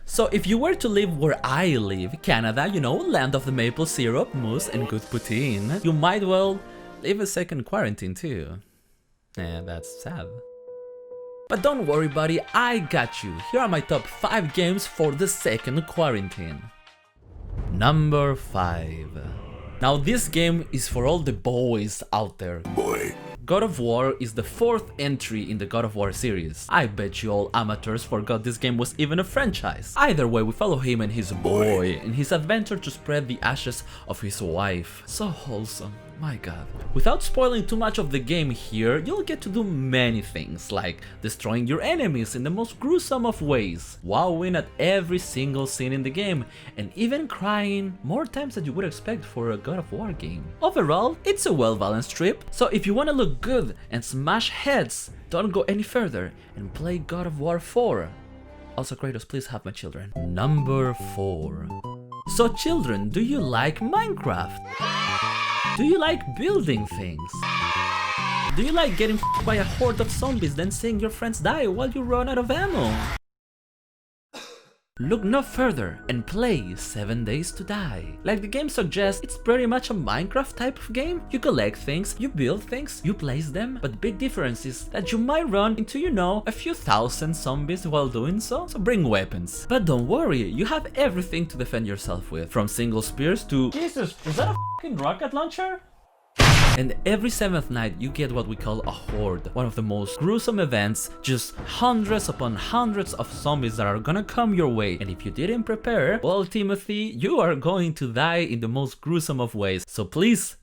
So if you were to live where I live, Canada, you know, land of the maple syrup, mousse and good poutine, you might well live a second quarantine too. Yeah, that's sad. But don't worry buddy, I got you. Here are my top 5 games for the second quarantine. Number 5. Now this game is for all the boys out there. Boy. God of War is the 4th entry in the God of War series. I bet you all amateurs forgot this game was even a franchise. Either way, we follow him and his boy in his adventure to spread the ashes of his wife. So wholesome. My god. Without spoiling too much of the game here, you'll get to do many things, like destroying your enemies in the most gruesome of ways, wowing at every single scene in the game, and even crying more times than you would expect for a God of War game. Overall, it's a well-balanced trip, so if you wanna look good and smash heads, don't go any further and play God of War 4. Also, Kratos, please have my children. Number 4. So children, do you like Minecraft? Do you like building things? Do you like getting f***ed by a horde of zombies then seeing your friends die while you run out of ammo? Look no further and play 7 Days to Die. Like the game suggests, it's pretty much a Minecraft type of game. You collect things, you build things, you place them, but the big difference is that you might run into, you know, a few thousand zombies while doing so bring weapons. But don't worry, you have everything to defend yourself with, from single spears to Jesus, is that a f***ing rocket launcher? And every 7th night you get what we call a horde, one of the most gruesome events, just hundreds upon hundreds of zombies that are gonna come your way, and if you didn't prepare, well Timothy, you are going to die in the most gruesome of ways, so please,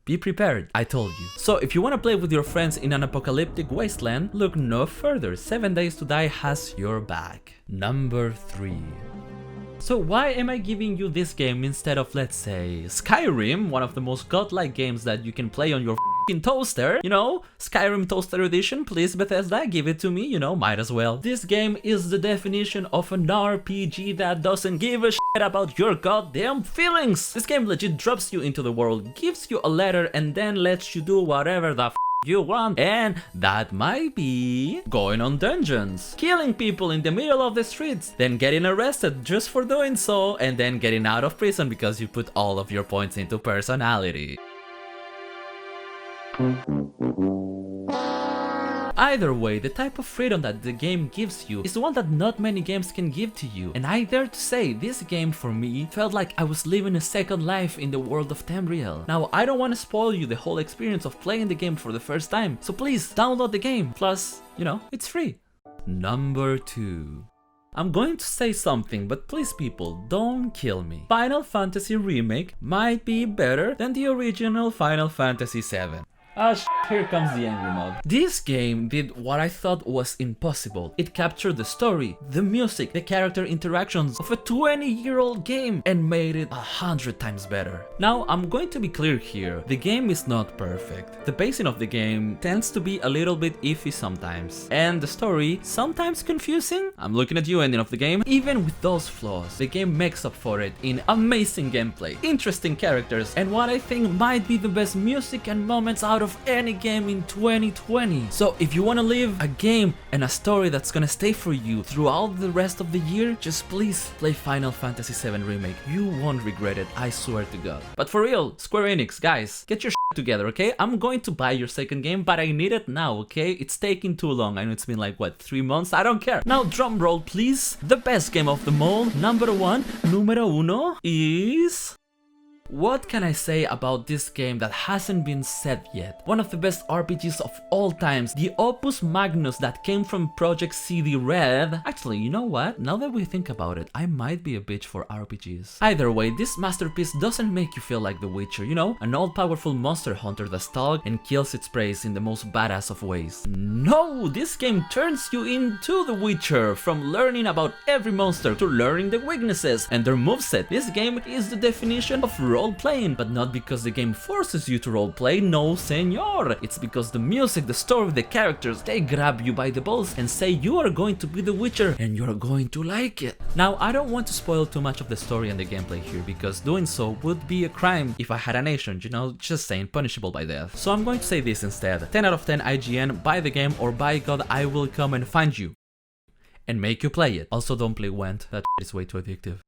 be prepared, I told you. So if you wanna play with your friends in an apocalyptic wasteland, look no further, 7 Days to Die has your back. Number 3. So why am I giving you this game instead of, let's say, Skyrim, one of the most godlike games that you can play on your f***ing toaster? You know, Skyrim Toaster Edition, please Bethesda, give it to me, you know, might as well. This game is the definition of an RPG that doesn't give a shit about your goddamn feelings. This game legit drops you into the world, gives you a letter, and then lets you do whatever the f you want, and that might be going on dungeons, killing people in the middle of the streets, then getting arrested just for doing so, and then getting out of prison because you put all of your points into personality. Either way, the type of freedom that the game gives you is the one that not many games can give to you, and I dare to say this game for me felt like I was living a second life in the world of Tamriel. Now I don't want to spoil you the whole experience of playing the game for the first time, so please download the game, plus, you know, it's free. Number 2. I'm going to say something, but please people, don't kill me. Final Fantasy Remake might be better than the original Final Fantasy VII. Ah, here comes the angry mob. This game did what I thought was impossible. It captured the story, the music, the character interactions of a 20-year-old game and made it 100 times better. Now, I'm going to be clear here. The game is not perfect. The pacing of the game tends to be a little bit iffy sometimes. And the story, sometimes confusing. I'm looking at you, ending of the game. Even with those flaws, the game makes up for it in amazing gameplay, interesting characters, and what I think might be the best music and moments out of any game in 2020. So if you want to live a game and a story that's gonna stay for you throughout the rest of the year, just please play Final Fantasy VII Remake. You won't regret it, I swear to God. But for real, Square Enix, guys, get your shit together, okay? I'm going to buy your second game, but I need it now, okay? It's taking too long. I know it's been like, what, 3 months? I don't care. Now drum roll, please. The best game of them all, number 1, numero uno, is... What can I say about this game that hasn't been said yet? One of the best RPGs of all times, the opus magnus that came from Project CD Red. Actually, you know what? Now that we think about it, I might be a bitch for RPGs. Either way, this masterpiece doesn't make you feel like The Witcher, you know? An all-powerful monster hunter that stalks and kills its prey in the most badass of ways. No! This game turns you into The Witcher, from learning about every monster to learning the weaknesses and their moveset. This game is the definition of role-playing, but not because the game forces you to role-play, no senor. It's because the music, the story, the characters, they grab you by the balls and say you are going to be the Witcher and you're going to like it. Now, I don't want to spoil too much of the story and the gameplay here, because doing so would be a crime if I had a nation, you know, just saying, punishable by death. So I'm going to say this instead. 10 out of 10 IGN, buy the game, or by God, I will come and find you and make you play it. Also, don't play Went, that is way too addictive.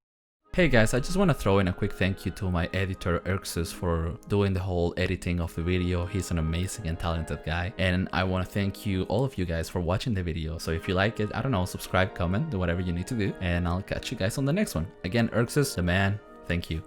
Hey guys, I just want to throw in a quick thank you to my editor Urxus for doing the whole editing of the video. He's an amazing and talented guy, and I want to thank you, all of you guys, for watching the video. So if you like it, I don't know, subscribe, comment, do whatever you need to do, and I'll catch you guys on the next one. Again, Urxus, the man, thank you.